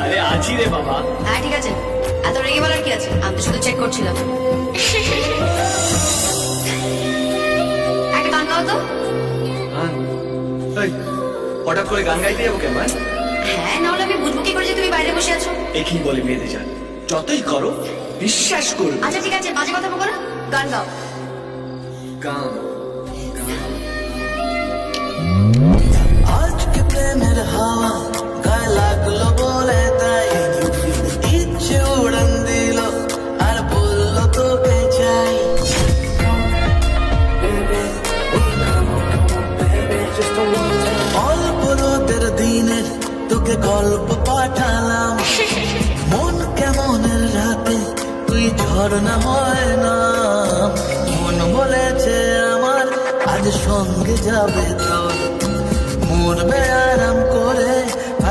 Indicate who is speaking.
Speaker 1: আরে আছি রে বাবা।
Speaker 2: হ্যাঁ ঠিক আছে, এত রেগে বলার কি আছে, আমি তো শুধু চেক করছিলাম। একটা গান গাও তো।
Speaker 1: গান? এই, হঠাৎ করে গান গাইতে যাবো কেন?
Speaker 2: হ্যাঁ, নাহলে আমি বুঝবো কি করে যে তুমি বাইরে বসে আছো।
Speaker 1: একই বলে মেয়েদের যান, যতই করো বিশ্বাস করবে।
Speaker 2: আচ্ছা ঠিক আছে, বাজে কথা বলো না, গান গাও।
Speaker 1: গান
Speaker 3: আজকে প্রেমের হাওয়া গায়ে লাগলো বলে তাই ইচ্ছে উড়ান দিল আর বললো তোকে চাই। অল্প রোদের দিনের তোকে গল্প পাঠালাম, মন কেমনের রাতে তুই ঝর্ণা হয় না। মন বলেছে আমার আজ সঙ্গে যাবে তোর, মরবে আরাম করে